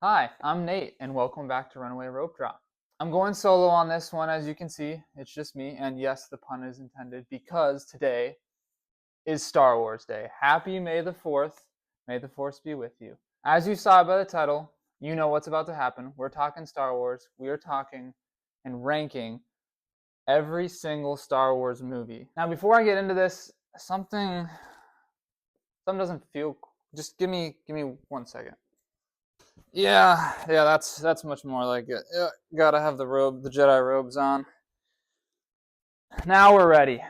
Hi, I'm Nate, and welcome back to Runaway Rope Drop. I'm going solo on this one, as you can see. It's just me, and yes, the pun is intended because today is Star Wars Day. Happy May the 4th. May the Force be with you. As you saw by the title, you know what's about to happen. We're talking Star Wars. We are talking and ranking every single Star Wars movie. Now, before I get into this, something doesn't feel. Just give me 1 second. Yeah, that's much more like it. Gotta have the Jedi robes on. Now we're ready.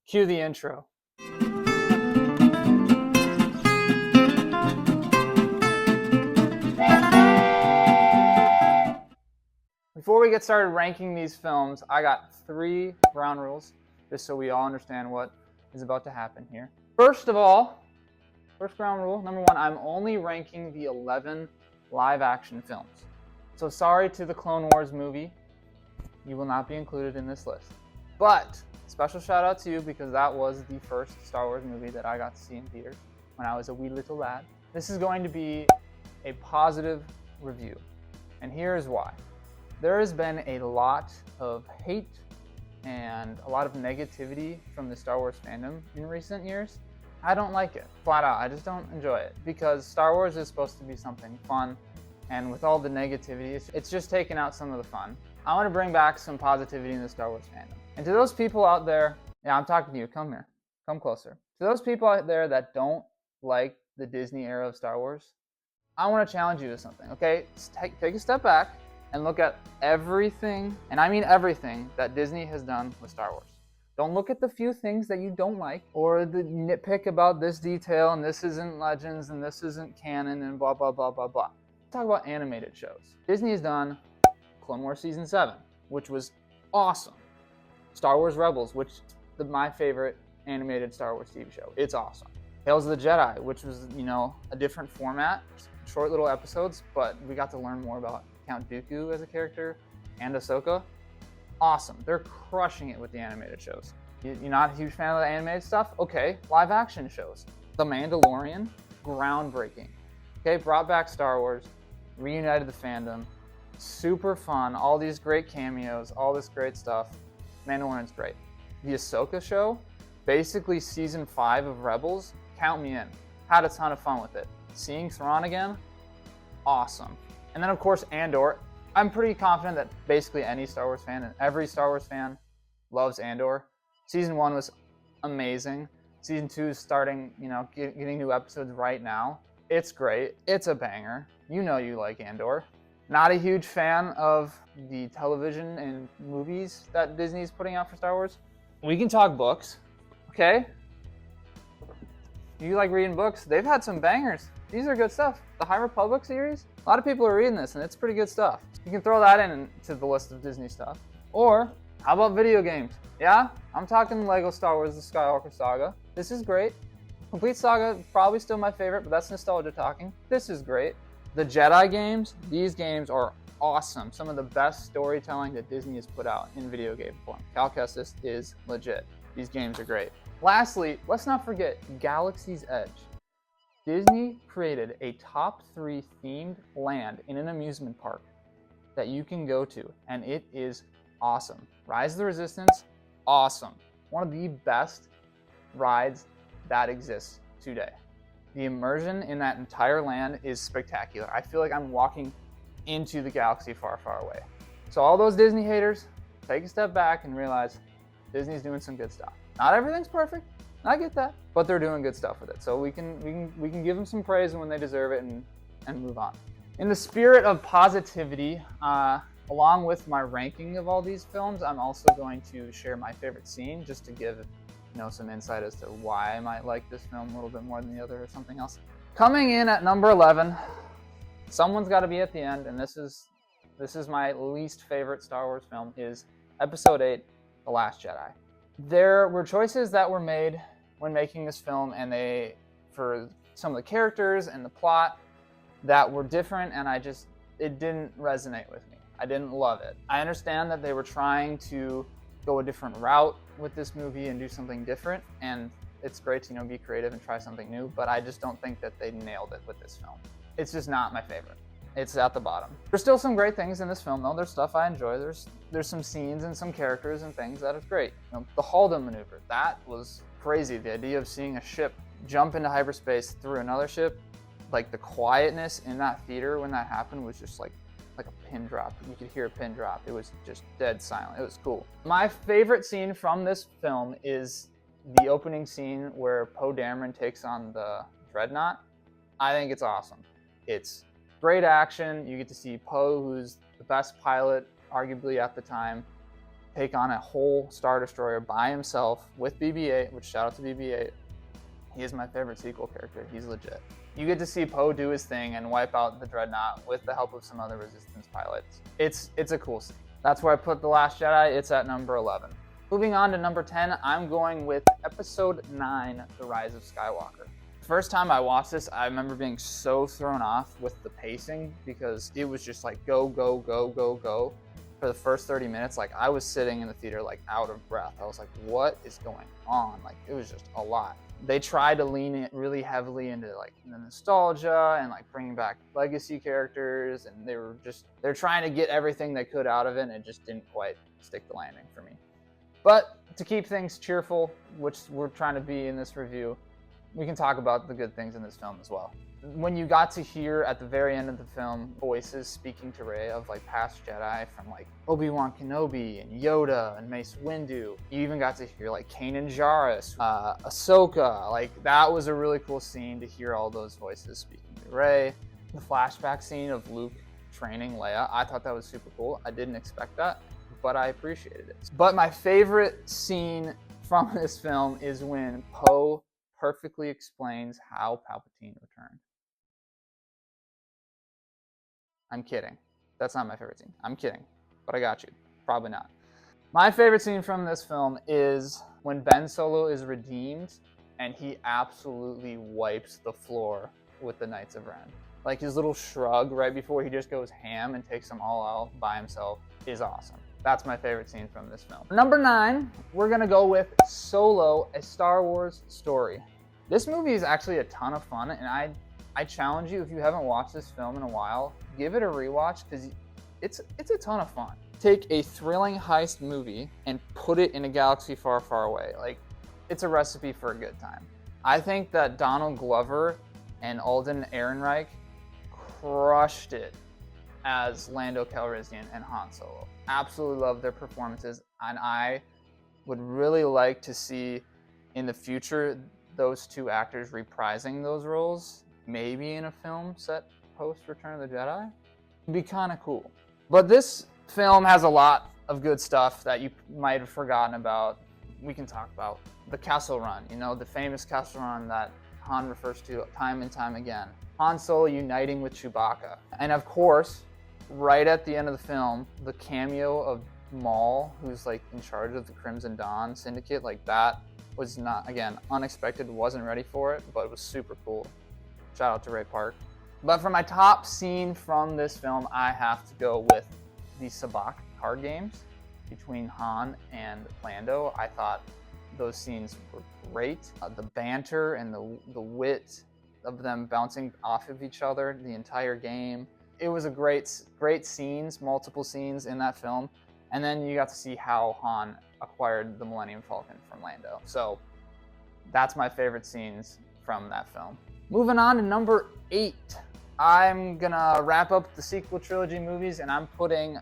Cue the intro. Before we get started ranking these films, I got 3 ground rules, just so we all understand what is about to happen here. First of all, first ground rule, number 1, I'm only ranking the 11 live action films. So sorry to the Clone Wars movie, you will not be included in this list. But special shout out to you because that was the first Star Wars movie that I got to see in theaters when I was a wee little lad. This is going to be a positive review, and here is why. There has been a lot of hate and a lot of negativity from the Star Wars fandom in recent years. I don't like it, flat out. I just don't enjoy it because Star Wars is supposed to be something fun, and with all the negativity, it's just taken out some of the fun. I want to bring back some positivity in the Star Wars fandom. And to those people out there, yeah, I'm talking to you, come here, come closer. To those people out there that don't like the Disney era of Star Wars, I want to challenge you to something, okay? Take a step back and look at everything, and I mean everything, that Disney has done with Star Wars. Don't look at the few things that you don't like or the nitpick about this detail and this isn't Legends and this isn't canon and blah, blah, blah, blah, blah. Let's talk about animated shows. Disney has done Clone Wars Season 7, which was awesome. Star Wars Rebels, which is my favorite animated Star Wars TV show. It's awesome. Tales of the Jedi, which was, a different format, short little episodes, but we got to learn more about Count Dooku as a character and Ahsoka. Awesome. They're crushing it with the animated shows. You're not a huge fan of the animated stuff? Okay, live action shows. The Mandalorian, groundbreaking. Okay, brought back Star Wars, reunited the fandom, super fun, all these great cameos, all this great stuff. Mandalorian's great. The Ahsoka show, basically season 5 of Rebels, count me in. Had a ton of fun with it. Seeing Thrawn again, awesome. And then of course Andor. I'm pretty confident that basically any Star Wars fan and every Star Wars fan loves Andor. Season 1 was amazing. Season 2 is starting, getting new episodes right now. It's great. It's a banger. You know you like Andor. Not a huge fan of the television and movies that Disney's putting out for Star Wars. We can talk books, okay? You like reading books? They've had some bangers. These are good stuff. The High Republic series, a lot of people are reading this and it's pretty good stuff. You can throw that into the list of Disney stuff. Or, how about video games? Yeah, I'm talking Lego Star Wars The Skywalker Saga. This is great. Complete Saga, probably still my favorite, but that's nostalgia talking. This is great. The Jedi games, these games are awesome. Some of the best storytelling that Disney has put out in video game form. Cal Kestis is legit. These games are great. Lastly, let's not forget Galaxy's Edge. Disney created a top 3 themed land in an amusement park that you can go to, and it is awesome. Rise of the Resistance, awesome. One of the best rides that exists today. The immersion in that entire land is spectacular. I feel like I'm walking into the galaxy far, far away. So all those Disney haters, take a step back and realize Disney's doing some good stuff. Not everything's perfect, I get that, but they're doing good stuff with it. So we can give them some praise when they deserve it and move on. In the spirit of positivity, along with my ranking of all these films, I'm also going to share my favorite scene just to give some insight as to why I might like this film a little bit more than the other or something else. Coming in at number 11, someone's got to be at the end, and this is my least favorite Star Wars film, is Episode 8, The Last Jedi. There were choices that were made when making this film, and for some of the characters and the plot that were different, and it didn't resonate with me. I didn't love it. I understand that they were trying to go a different route with this movie and do something different, and it's great to be creative and try something new, but I just don't think that they nailed it with this film. It's just not my favorite. It's at the bottom. There's still some great things in this film, though. There's stuff I enjoy. There's some scenes and some characters and things that is great. The Halden maneuver, that was crazy. The idea of seeing a ship jump into hyperspace through another ship, like the quietness in that theater when that happened was just like a pin drop. You could hear a pin drop. It was just dead silent. It was cool. My favorite scene from this film is the opening scene where Poe Dameron takes on the Dreadnought. I think it's awesome. It's great action. You get to see Poe, who's the best pilot arguably at the time, take on a whole Star Destroyer by himself with BB-8, which shout out to BB-8. He is my favorite sequel character. He's legit. You get to see Poe do his thing and wipe out the Dreadnought with the help of some other Resistance pilots. It's a cool scene. That's where I put The Last Jedi. It's at number 11. Moving on to number 10, I'm going with Episode 9, The Rise of Skywalker. First time I watched this, I remember being so thrown off with the pacing because it was just like go, go, go, go, go. For the first 30 minutes, like I was sitting in the theater like out of breath. I was like, what is going on? Like it was just a lot. They tried to lean it really heavily into like the nostalgia and like bringing back legacy characters, and they're trying to get everything they could out of it, and it just didn't quite stick the landing for me. But to keep things cheerful, which we're trying to be in this review, we can talk about the good things in this film as well. When you got to hear at the very end of the film voices speaking to Rey of like past Jedi from like Obi-Wan Kenobi and Yoda and Mace Windu, you even got to hear like Kanan Jarrus, Ahsoka. Like that was a really cool scene to hear all those voices speaking to Rey. The flashback scene of Luke training Leia, I thought that was super cool. I didn't expect that, but I appreciated it. But my favorite scene from this film is when Poe perfectly explains how Palpatine returned. I'm kidding. That's not my favorite scene. I'm kidding, but I got you. Probably not. My favorite scene from this film is when Ben Solo is redeemed and he absolutely wipes the floor with the Knights of Ren. Like his little shrug right before he just goes ham and takes them all out by himself is awesome. That's my favorite scene from this film. Number 9, we're gonna go with Solo, A Star Wars Story. This movie is actually a ton of fun, and I challenge you, if you haven't watched this film in a while, give it a rewatch because it's a ton of fun. Take a thrilling heist movie and put it in a galaxy far, far away. Like, it's a recipe for a good time. I think that Donald Glover and Alden Ehrenreich crushed it as Lando Calrissian and Han Solo. Absolutely love their performances, and I would really like to see in the future those two actors reprising those roles, maybe in a film set post Return of the Jedi. It'd be kind of cool. But this film has a lot of good stuff that you might have forgotten about. We can talk about the Kessel Run, the famous Kessel Run that Han refers to time and time again. Han Solo uniting with Chewbacca. And of course, right at the end of the film, the cameo of Maul, who's like in charge of the Crimson Dawn Syndicate, like that was not, again, unexpected, wasn't ready for it, but it was super cool. Shout out to Ray Park. But for my top scene from this film, I have to go with the Sabacc card games between Han and Lando. I thought those scenes were great. The banter and the wit of them bouncing off of each other the entire game. It was a great scenes, multiple scenes in that film. And then you got to see how Han acquired the Millennium Falcon from Lando. So that's my favorite scenes from that film. Moving on to number 8. I'm gonna wrap up the sequel trilogy movies, and I'm putting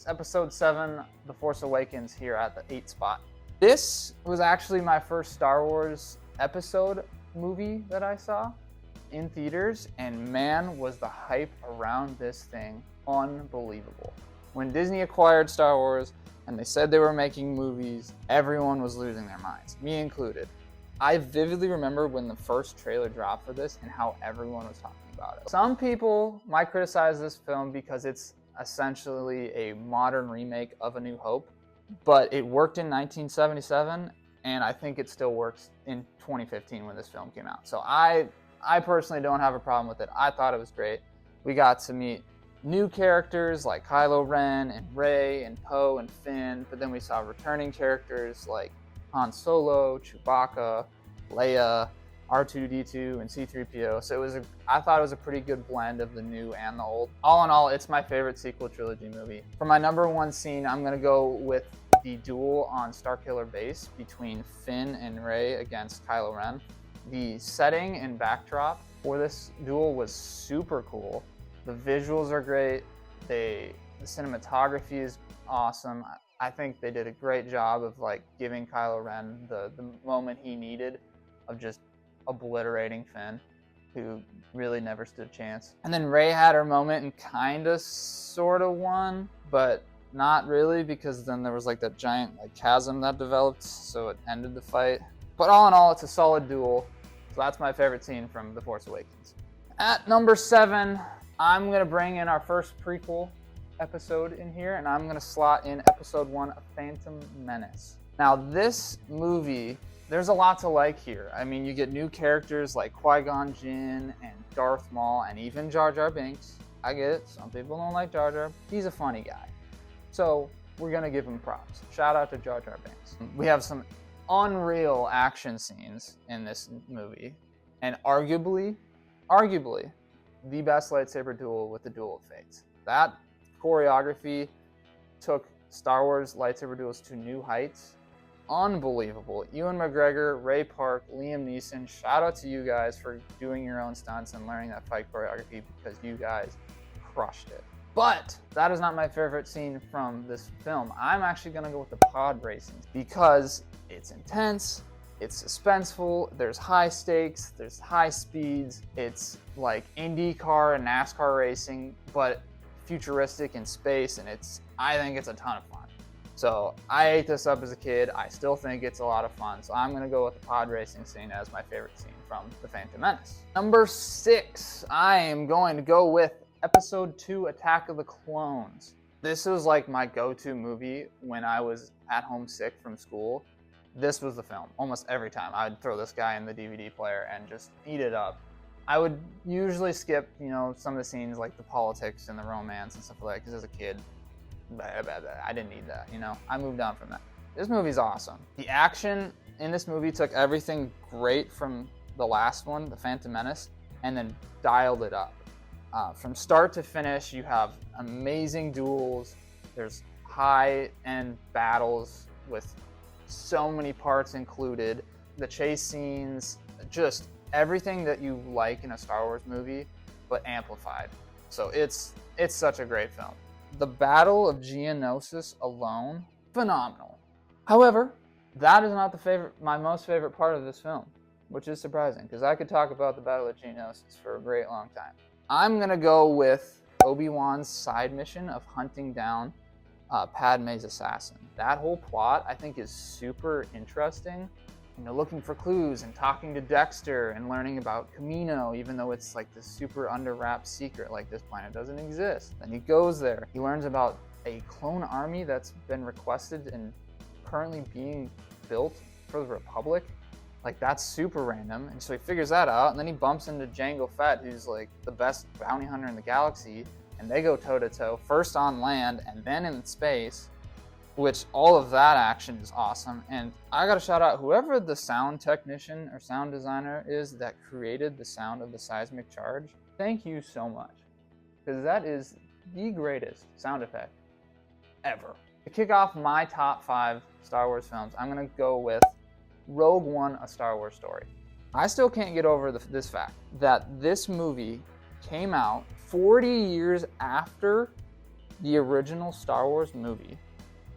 Episode 7, The Force Awakens, here at the 8th spot. This was actually my first Star Wars episode movie that I saw in theaters, and man, was the hype around this thing unbelievable. When Disney acquired Star Wars and they said they were making movies, everyone was losing their minds, me included. I vividly remember when the first trailer dropped for this and how everyone was talking about it. Some people might criticize this film because it's essentially a modern remake of A New Hope, but it worked in 1977, and I think it still works in 2015 when this film came out. So I personally don't have a problem with it. I thought it was great. We got to meet new characters like Kylo Ren and Rey and Poe and Finn, but then we saw returning characters like Han Solo, Chewbacca, Leia, R2-D2 and C-3PO. So I thought it was a pretty good blend of the new and the old. All in all, it's my favorite sequel trilogy movie. For my number one scene, I'm gonna go with the duel on Starkiller Base between Finn and Rey against Kylo Ren. The setting and backdrop for this duel was super cool. The visuals are great. The cinematography is awesome. I think they did a great job of like giving Kylo Ren the moment he needed of just obliterating Finn, who really never stood a chance. And then Rey had her moment and kinda sorta won, but not really, because then there was like that giant like chasm that developed, so it ended the fight. But all in all, it's a solid duel. So that's my favorite scene from The Force Awakens. At number 7, I'm gonna bring in our first prequel episode in here, and I'm gonna slot in episode 1 of Phantom Menace. Now this movie, there's a lot to like here. I mean, you get new characters like Qui-Gon Jinn and Darth Maul and even Jar Jar Binks. I get it, some people don't like Jar Jar. He's a funny guy. So we're gonna give him props. Shout out to Jar Jar Binks. We have some unreal action scenes in this movie, and arguably the best lightsaber duel with the Duel of Fates. That choreography took Star Wars lightsaber duels to new heights. Unbelievable. Ewan McGregor, Ray Park, Liam Neeson, shout out to you guys for doing your own stunts and learning that fight choreography, because you guys crushed it. But that is not my favorite scene from this film. I'm actually gonna go with the pod racing, because it's intense, it's suspenseful, there's high stakes, there's high speeds, it's like IndyCar and NASCAR racing, but futuristic in space, and I think it's a ton of fun. So I ate this up as a kid. I still think it's a lot of fun. So I'm gonna go with the pod racing scene as my favorite scene from The Phantom Menace. Number 6, I am going to go with Episode 2, Attack of the Clones. This was like my go-to movie when I was at home sick from school. This was the film. Almost every time I'd throw this guy in the DVD player and just eat it up. I would usually skip, some of the scenes like the politics and the romance and stuff like that, because as a kid, I didn't need that, I moved on from that. This movie's awesome. The action in this movie took everything great from the last one, The Phantom Menace, and then dialed it up. From start to finish, you have amazing duels. There's high-end battles with so many parts included. The chase scenes, just everything that you like in a Star Wars movie, but amplified. So it's such a great film. The Battle of Geonosis alone, phenomenal. However, that is not my most favorite part of this film, which is surprising, because I could talk about the Battle of Geonosis for a great long time. I'm gonna go with Obi-Wan's side mission of hunting down Padme's assassin. That whole plot, I think, is super interesting. Looking for clues and talking to Dexter and learning about Kamino, even though it's like this super under wraps secret, like this planet doesn't exist. Then he goes there. He learns about a clone army that's been requested and currently being built for the Republic. Like, that's super random. And so he figures that out, and then he bumps into Jango Fett, who's like the best bounty hunter in the galaxy, and they go toe-to-toe, first on land and then in space, which all of that action is awesome. And I gotta shout out whoever the sound technician or sound designer is that created the sound of the seismic charge. Thank you so much, because that is the greatest sound effect ever. To kick off my top 5 Star Wars films, I'm gonna go with Rogue One, A Star Wars Story. I still can't get over this fact that this movie came out 40 years after the original Star Wars movie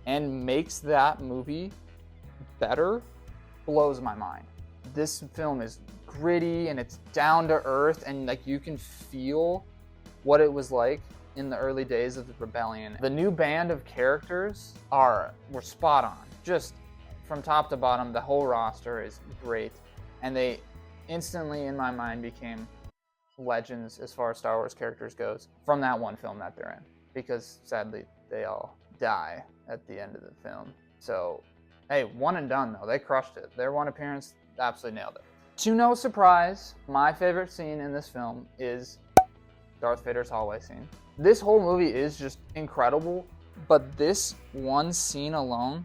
and makes that movie better. Blows my mind. This film is gritty and it's down to earth, and like you can feel what it was like in the early days of the rebellion. The new band of characters were spot on. Just from top to bottom, the whole roster is great, and they instantly, in my mind, became legends as far as Star Wars characters goes from that one film that they're in, because sadly they all die at the end of the film. So hey, one and done though. They crushed it. Their one appearance absolutely nailed it. To no surprise, my favorite scene in this film is Darth Vader's hallway scene. This whole movie is just incredible, but this one scene alone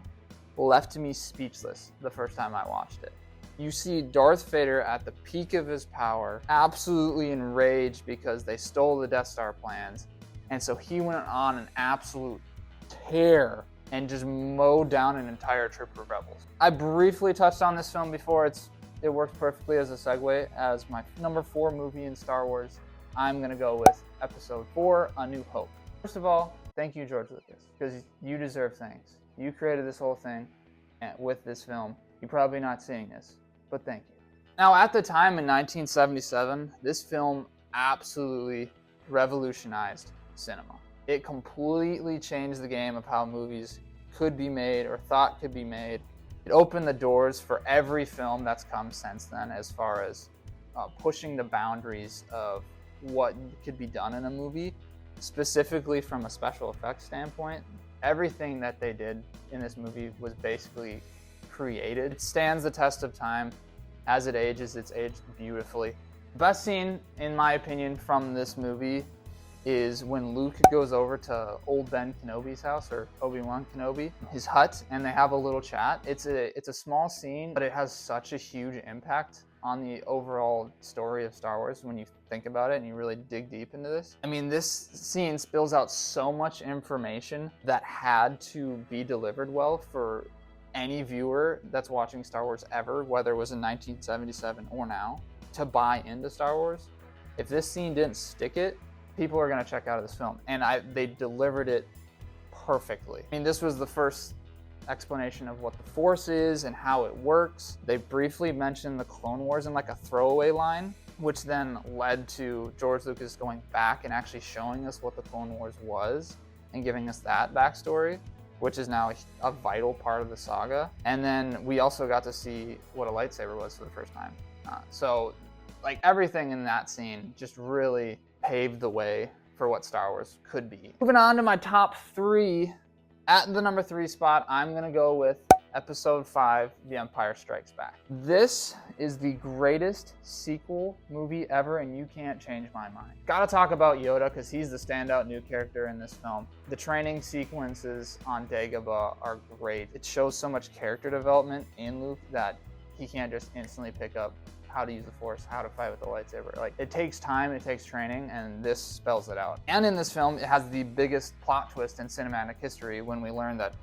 left me speechless the first time I watched it. You see Darth Vader at the peak of his power, absolutely enraged because they stole the Death Star plans. And so he went on an absolute tear and just mowed down an entire troop of rebels. I briefly touched on this film before. It works perfectly as a segue. As my number 4 movie in Star Wars, I'm gonna go with Episode 4, A New Hope. First of all, thank you, George Lucas, because you deserve thanks. You created this whole thing with this film. You're probably not seeing this, but thank you. Now, at the time in 1977, this film absolutely revolutionized cinema. It completely changed the game of how movies could be made or thought could be made. It opened the doors for every film that's come since then, as far as pushing the boundaries of what could be done in a movie, specifically from a special effects standpoint. Everything that they did in this movie was basically created. It stands the test of time. As it ages, it's aged beautifully. The best scene, in my opinion, from this movie is when Luke goes over to old Ben Kenobi's house, or Obi-Wan Kenobi, his hut, and they have a little chat. It's a small scene, but it has such a huge impact on the overall story of Star Wars when you think about it and you really dig deep into this. I mean, this scene spills out so much information that had to be delivered well for any viewer that's watching Star Wars ever, whether it was in 1977 or now, to buy into Star Wars. If this scene didn't stick it, people are going to check out of this film, and they delivered it perfectly. I mean, this was the first explanation of what the Force is and how it works. They briefly mentioned the Clone Wars in like a throwaway line, which then led to George Lucas going back and actually showing us what the Clone Wars was and giving us that backstory, which is now a vital part of the saga. And then we also got to see what a lightsaber was for the first time. So like everything in that scene just really paved the way for what Star Wars could be. Moving on to my top 3. At the number 3 spot, I'm gonna go with Episode 5, The Empire Strikes Back. This is the greatest sequel movie ever, and you can't change my mind. Gotta talk about Yoda, because he's the standout new character in this film. The training sequences on Dagobah are great. It shows so much character development in Luke that he can't just instantly pick up how to use the Force, how to fight with the lightsaber. Like, it takes time, it takes training, and this spells it out. And in this film, it has the biggest plot twist in cinematic history when we learn that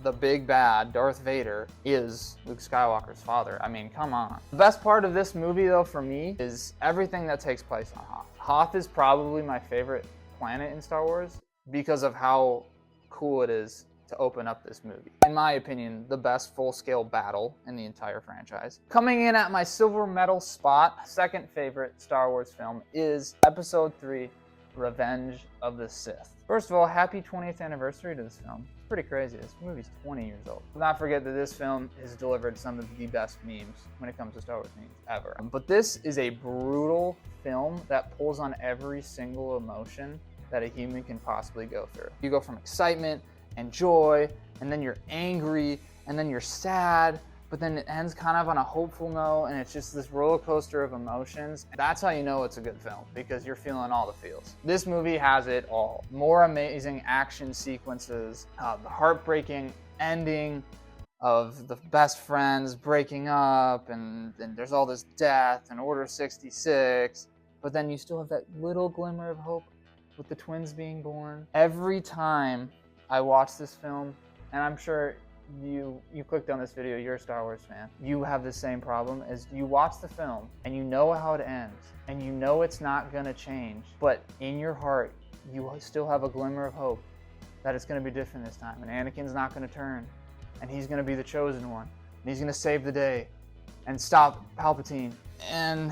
the big bad, Darth Vader, is Luke Skywalker's father. I mean, come on. The best part of this movie, though, for me, is everything that takes place on Hoth. Hoth is probably my favorite planet in Star Wars because of how cool it is to open up this movie. In my opinion, the best full-scale battle in the entire franchise. Coming in at my silver medal spot, second favorite Star Wars film is Episode 3, Revenge of the Sith. First of all, happy 20th anniversary to this film. It's pretty crazy. This movie's 20 years old. Do not forget that this film has delivered some of the best memes when it comes to Star Wars memes ever. But this is a brutal film that pulls on every single emotion that a human can possibly go through. You go from excitement and joy, and then you're angry, and then you're sad, but then it ends kind of on a hopeful note, and it's just this roller coaster of emotions. That's how you know it's a good film, because you're feeling all the feels. This movie has it all. More amazing action sequences, the heartbreaking ending of the best friends breaking up, and there's all this death and Order 66, but then you still have that little glimmer of hope with the twins being born. Every time I watch this film, and I'm sure you clicked on this video, you're a Star Wars fan, you have the same problem. As you watch the film and you know how it ends and you know it's not gonna change, but in your heart you still have a glimmer of hope that it's gonna be different this time, and Anakin's not gonna turn, and he's gonna be the chosen one, and he's gonna save the day and stop Palpatine, and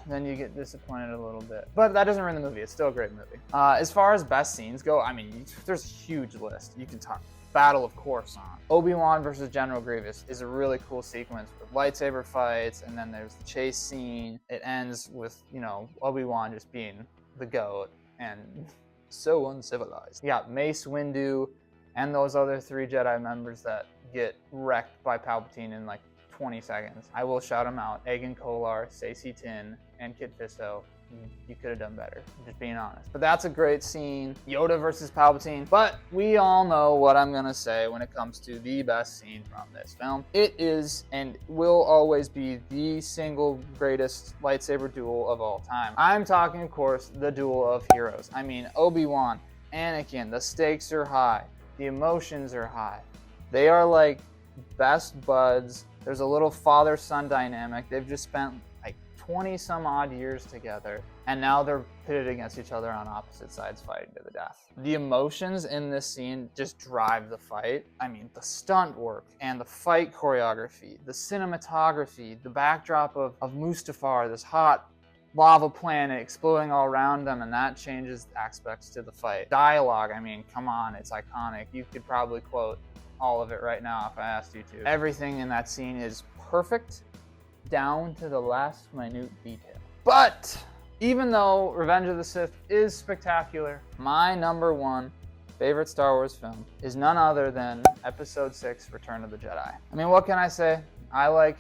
then you get disappointed a little bit. But that doesn't ruin the movie. It's still a great movie. As far as best scenes go, I mean, there's a huge list. You can talk Battle of Coruscant. Obi-Wan versus General Grievous is a really cool sequence with lightsaber fights, and then there's the chase scene. It ends with, you know, Obi-Wan just being the GOAT and so uncivilized. You got Mace Windu and those other 3 Jedi members that get wrecked by Palpatine in like 20 seconds. I will shout them out. Agen Kolar, Saesee Tiin, and Kit Fisto you could have done better, just being honest. But that's a great scene, Yoda versus Palpatine. But we all know what I'm gonna say when it comes to the best scene from this film. It is and will always be the single greatest lightsaber duel of all time. I'm talking, of course, the duel of heroes. I mean, Obi-Wan, Anakin, the stakes are high, the emotions are high. They are like best buds. There's a little father-son dynamic. They've just spent like 20 some odd years together, and now they're pitted against each other on opposite sides fighting to the death. The emotions in this scene just drive the fight. I mean, the stunt work and the fight choreography, the cinematography, the backdrop of Mustafar, this hot lava planet exploding all around them, and that changes aspects to the fight. Dialogue, I mean, come on, it's iconic. You could probably quote all of it right now if I asked you to. Everything in that scene is perfect down to the last minute detail. But even though Revenge of the Sith is spectacular, my number one favorite Star Wars film is none other than Episode 6, Return of the Jedi. I mean, what can I say? I like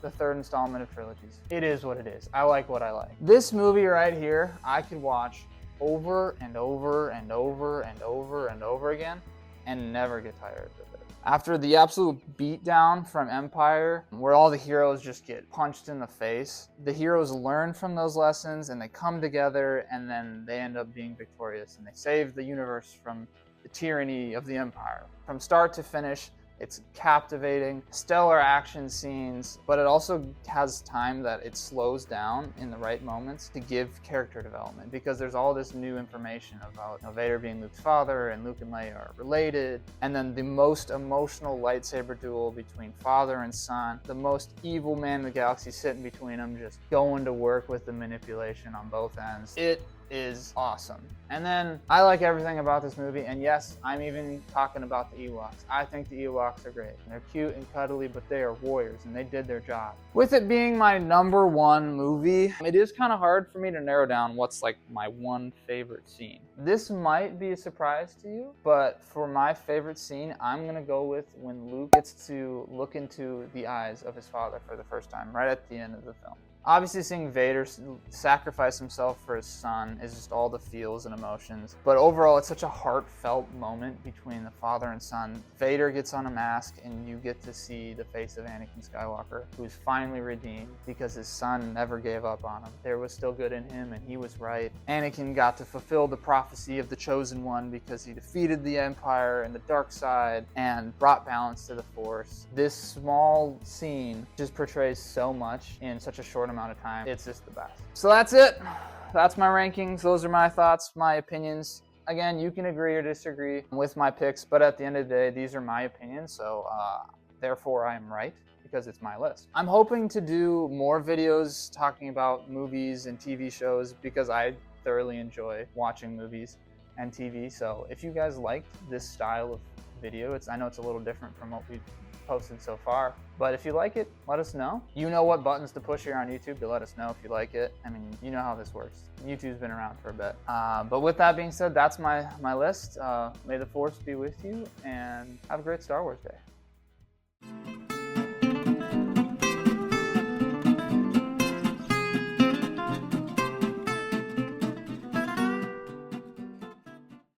the third installment of trilogies. It is what it is. I like what I like. This movie right here, I could watch over and over and over and over and over again and never get tired of it. After the absolute beatdown from Empire, where all the heroes just get punched in the face, the heroes learn from those lessons and they come together, and then they end up being victorious and they save the universe from the tyranny of the Empire. From start to finish, it's captivating, stellar action scenes, but it also has time that it slows down in the right moments to give character development, because there's all this new information about Vader being Luke's father and Luke and Leia are related, and then the most emotional lightsaber duel between father and son, the most evil man in the galaxy sitting between them, just going to work with the manipulation on both ends. It is awesome. And then I like everything about this movie, and yes, I'm even talking about the Ewoks. I think the Ewoks are great. They're cute and cuddly, but they are warriors and they did their job. With it being my number one movie, it is kind of hard for me to narrow down what's like my one favorite scene. This might be a surprise to you, but for my favorite scene, I'm gonna go with when Luke gets to look into the eyes of his father for the first time, right at the end of the film. Obviously, seeing Vader sacrifice himself for his son is just all the feels and emotions. But overall, it's such a heartfelt moment between the father and son. Vader gets on a mask, and you get to see the face of Anakin Skywalker, who's finally redeemed because his son never gave up on him. There was still good in him, and he was right. Anakin got to fulfill the prophecy of the Chosen One because he defeated the Empire and the dark side and brought balance to the Force. This small scene just portrays so much in such a short amount of time. It's just the best. So that's it. That's my rankings. Those are my thoughts, my opinions. Again, you can agree or disagree with my picks, but at the end of the day, these are my opinions, so therefore I am right because it's my list. I'm hoping to do more videos talking about movies and TV shows because I thoroughly enjoy watching movies and TV. So if you guys liked this style of video, I know it's a little different from what we've posted so far, but if you like it, let us know. You know what buttons to push here on YouTube to let us know if you like it. I mean, you know how this works. YouTube's been around for a bit. But with that being said, that's my list. May the Force be with you, and have a great Star Wars day.